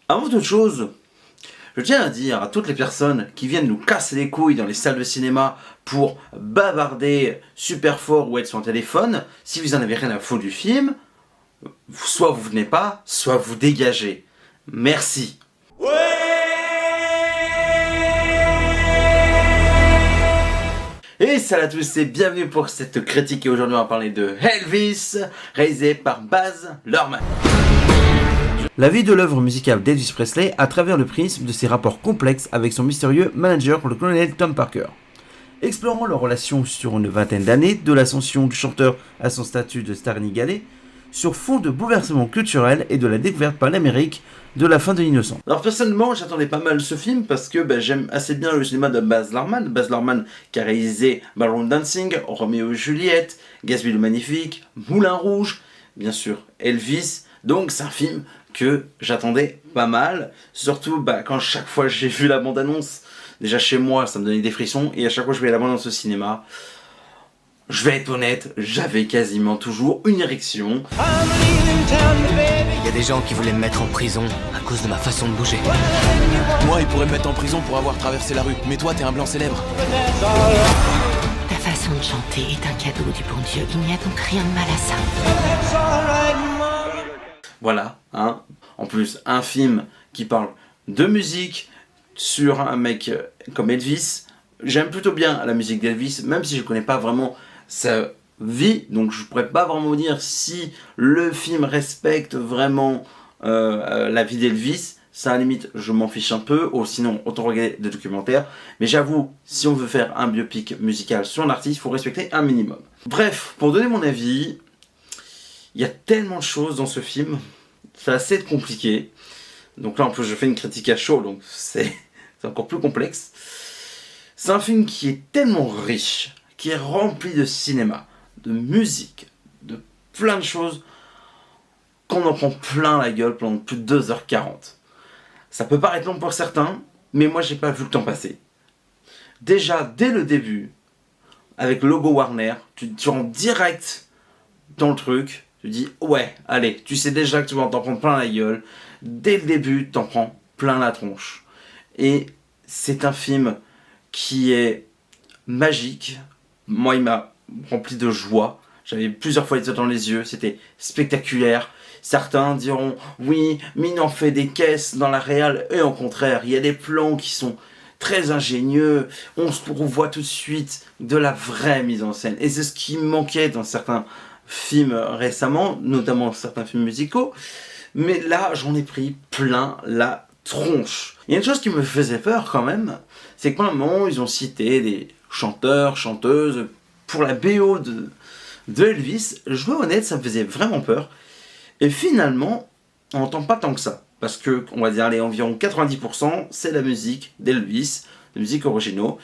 Avant toute chose, je tiens à dire à toutes les personnes qui viennent nous casser les couilles dans les salles de cinéma pour bavarder super fort ou être sur un téléphone, si vous en avez rien à foutre du film, soit vous venez pas, soit vous dégagez. Merci. Et salut à tous et bienvenue pour cette critique et aujourd'hui on va parler de Elvis, réalisé par Baz Luhrmann. La vie de l'œuvre musicale d'Elvis Presley à travers le prisme de ses rapports complexes avec son mystérieux manager, le colonel Tom Parker. Explorant leur relation sur une vingtaine d'années, de l'ascension du chanteur à son statut de star inégalé, sur fond de bouleversements culturels et de la découverte par l'Amérique de la fin de l'innocence. Alors personnellement, j'attendais pas mal ce film parce que j'aime assez bien le cinéma de Baz Luhrmann. Baz Luhrmann qui a réalisé Ballroom Dancing, Roméo et Juliette, Gatsby le Magnifique, Moulin Rouge, bien sûr Elvis. Donc c'est un film que j'attendais pas mal, surtout quand chaque fois j'ai vu la bande-annonce, déjà chez moi ça me donnait des frissons, et à chaque fois que je voyais la bande-annonce au cinéma, je vais être honnête, j'avais quasiment toujours une érection. Il y a des gens qui voulaient me mettre en prison à cause de ma façon de bouger. Moi, ils pourraient me mettre en prison pour avoir traversé la rue, mais toi, t'es un blanc célèbre. Ta façon de chanter est un cadeau du bon Dieu, il n'y a donc rien de mal à ça. Voilà, hein. En plus, un film qui parle de musique sur un mec comme Elvis. J'aime plutôt bien la musique d'Elvis, même si je connais pas vraiment sa vie, donc je pourrais pas vraiment dire si le film respecte vraiment la vie d'Elvis. Ça, à la limite, je m'en fiche un peu, ou sinon, autant regarder des documentaires. Mais j'avoue, si on veut faire un biopic musical sur un artiste, il faut respecter un minimum. Bref, pour donner mon avis, il y a tellement de choses dans ce film, c'est assez compliqué. Donc là, en plus, je fais une critique à chaud, donc c'est encore plus complexe. C'est un film qui est tellement riche, qui est rempli de cinéma, de musique, de plein de choses, qu'on en prend plein la gueule pendant plus de 2h40. Ça peut paraître long pour certains, mais moi j'ai pas vu le temps passer. Déjà, dès le début, avec le logo Warner, tu rentres direct dans le truc, tu dis ouais, allez, tu sais déjà que tu vas t'en prendre plein la gueule. Dès le début, t'en prends plein la tronche. Et c'est un film qui est magique. Moi, il m'a rempli de joie. J'avais plusieurs fois les yeux dans les yeux. C'était spectaculaire. Certains diront oui, mais il en fait des caisses dans la réal. Et au contraire, il y a des plans qui sont très ingénieux. On se revoit tout de suite de la vraie mise en scène. Et c'est ce qui manquait dans certains films récemment, notamment certains films musicaux. Mais là, j'en ai pris plein la tronche. Il y a une chose qui me faisait peur quand même, c'est qu'à un moment, ils ont cité des chanteurs, chanteuses pour la BO de Elvis. Je dois être honnête, ça me faisait vraiment peur. Et finalement, on n'entend pas tant que ça. Parce que, on va dire, allez, environ 90%, c'est la musique d'Elvis, la musique originaux.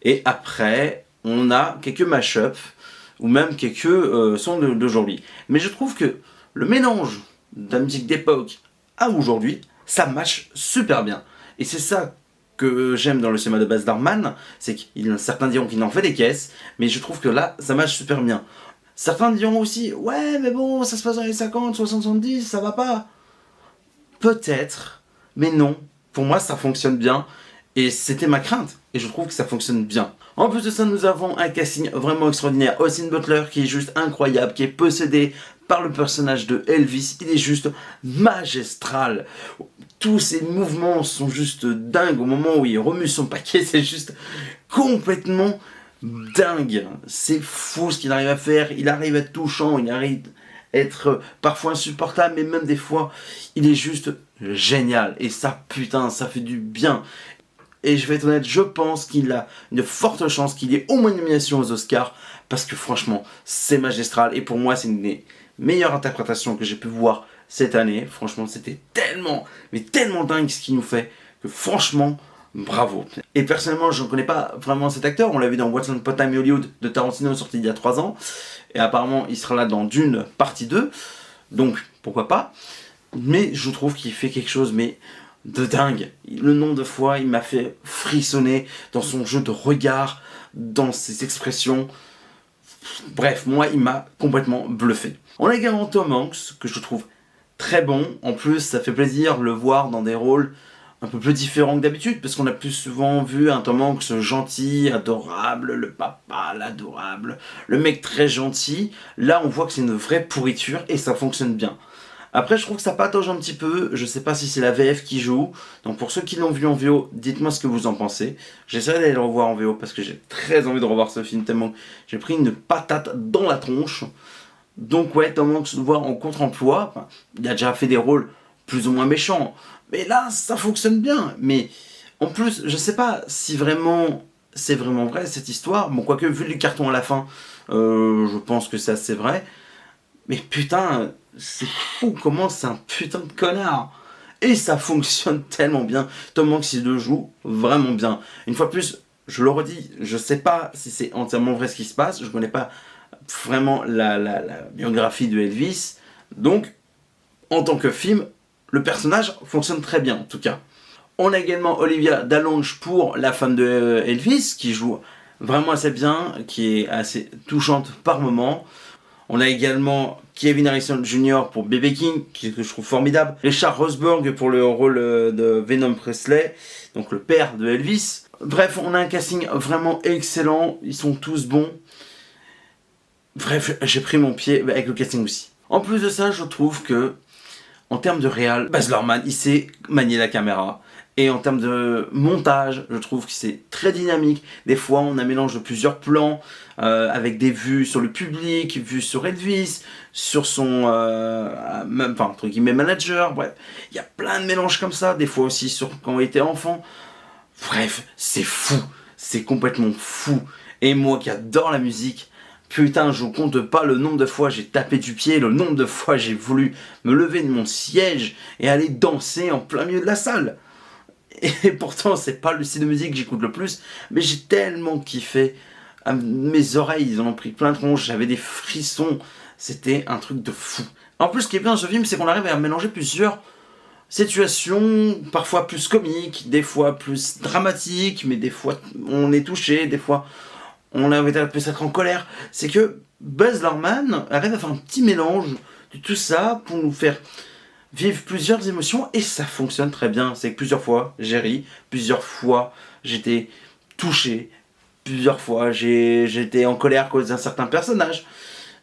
Et après, on a quelques mash-ups, ou même quelques sons d'aujourd'hui. Mais je trouve que le mélange de la musique d'époque à aujourd'hui, ça match super bien. Et c'est ça que j'aime dans le cinéma de Baz Luhrmann, c'est qu'il certains diront qu'il en fait des caisses, mais je trouve que là, ça match super bien. Certains diront aussi, ouais, mais bon, ça se passe dans les 50, 60, 70, ça va pas. Peut-être, mais non. Pour moi, ça fonctionne bien. Et c'était ma crainte. Et je trouve que ça fonctionne bien. En plus de ça, nous avons un casting vraiment extraordinaire. Austin Butler qui est juste incroyable, qui est possédé par le personnage de Elvis. Il est juste magistral. Tous ses mouvements sont juste dingues. Au moment où il remue son paquet, c'est juste complètement dingue. C'est fou ce qu'il arrive à faire. Il arrive à être touchant, il arrive à être parfois insupportable, mais même des fois, il est juste génial. Et ça, putain, ça fait du bien. Et je vais être honnête, je pense qu'il a une forte chance qu'il y ait au moins une nomination aux Oscars, parce que franchement, c'est magistral. Et pour moi, c'est une des meilleures interprétations que j'ai pu voir cette année. Franchement, c'était tellement, mais tellement dingue ce qu'il nous fait, que franchement, bravo. Et personnellement, je ne connais pas vraiment cet acteur. On l'a vu dans Once Upon a Time in Hollywood de Tarantino, sorti il y a 3 ans. Et apparemment, il sera là dans Dune partie 2. Donc, pourquoi pas. Mais je trouve qu'il fait quelque chose, mais de dingue. Le nombre de fois, il m'a fait frissonner dans son jeu de regard, dans ses expressions. Bref, moi, il m'a complètement bluffé. On a également Tom Hanks, que je trouve très bon. En plus, ça fait plaisir de le voir dans des rôles un peu plus différents que d'habitude, parce qu'on a plus souvent vu un Tom Hanks gentil, adorable, le papa, l'adorable, le mec très gentil. Là, on voit que c'est une vraie pourriture et ça fonctionne bien. Après, je trouve que ça patauge un petit peu. Je sais pas si c'est la VF qui joue. Donc pour ceux qui l'ont vu en VO, dites-moi ce que vous en pensez. J'essaierai d'aller le revoir en VO parce que j'ai très envie de revoir ce film tellement j'ai pris une patate dans la tronche. Donc ouais, Tom Hanks de voir en contre-emploi. Enfin, il a déjà fait des rôles plus ou moins méchants. Mais là, ça fonctionne bien. Mais en plus, je sais pas si vraiment c'est vraiment vrai cette histoire. Bon, quoique vu le carton à la fin, je pense que c'est assez vrai. Mais putain, c'est fou comment c'est un putain de connard. Et ça fonctionne tellement bien. Tom Hanks, il le joue vraiment bien. Une fois de plus, je le redis, je sais pas si c'est entièrement vrai ce qui se passe. Je connais pas vraiment la biographie de Elvis. Donc, en tant que film, le personnage fonctionne très bien en tout cas. On a également Olivia Dalonge pour la femme de Elvis, qui joue vraiment assez bien, qui est assez touchante par moments. On a également Kevin Harrison Jr. pour B.B. King, que je trouve formidable. Richard Rosberg pour le rôle de Venom Presley, donc le père de Elvis. Bref, on a un casting vraiment excellent, ils sont tous bons. Bref, j'ai pris mon pied avec le casting aussi. En plus de ça, je trouve que en termes de réal, Baz Luhrmann, il sait manier la caméra. Et en termes de montage, je trouve que c'est très dynamique. Des fois, on a un mélange de plusieurs plans, avec des vues sur le public, vues sur Elvis, sur son entre guillemets manager. Bref, il y a plein de mélanges comme ça. Des fois aussi sur quand on était enfant. Bref, c'est fou. C'est complètement fou. Et moi qui adore la musique, putain, je ne compte pas le nombre de fois j'ai tapé du pied, le nombre de fois j'ai voulu me lever de mon siège et aller danser en plein milieu de la salle. Et pourtant, c'est pas le style de musique que j'écoute le plus, mais j'ai tellement kiffé. Mes oreilles, ils en ont pris plein de tronches, j'avais des frissons, c'était un truc de fou. En plus, ce qui est bien dans ce film, c'est qu'on arrive à mélanger plusieurs situations, parfois plus comiques, des fois plus dramatiques, mais des fois on est touché, des fois on a peut être en colère. C'est que Baz Luhrmann arrive à faire un petit mélange de tout ça pour nous faire vivre plusieurs émotions et ça fonctionne très bien. C'est que plusieurs fois j'ai ri, plusieurs fois j'étais touché, plusieurs fois j'étais en colère à cause d'un certain personnage.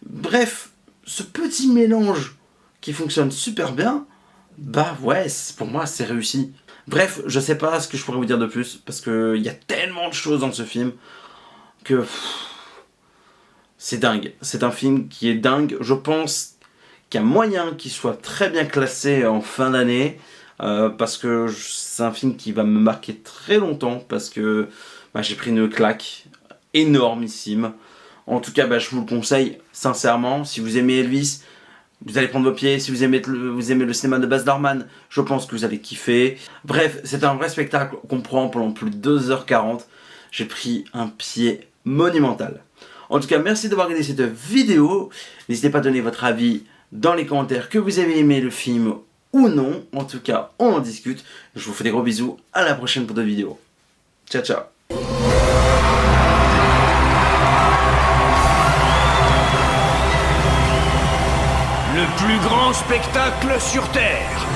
Bref, ce petit mélange qui fonctionne super bien, bah ouais, pour moi c'est réussi. Bref, je sais pas ce que je pourrais vous dire de plus parce qu'il y a tellement de choses dans ce film que c'est dingue. C'est un film qui est dingue. Je pense qu'il y a moyen qu'il soit très bien classé en fin d'année parce que c'est un film qui va me marquer très longtemps parce que j'ai pris une claque énormissime. En tout cas, je vous le conseille sincèrement. Si vous aimez Elvis, vous allez prendre vos pieds. Si vous aimez le cinéma de Baz Luhrmann, je pense que vous allez kiffer. Bref, c'est un vrai spectacle qu'on prend pendant plus de 2h40. J'ai pris un pied monumental. En tout cas, merci d'avoir regardé cette vidéo. N'hésitez pas à donner votre avis dans les commentaires que vous avez aimé le film ou non. En tout cas, on en discute. Je vous fais des gros bisous. À la prochaine pour d'autres vidéos. Ciao, ciao. Le plus grand spectacle sur Terre.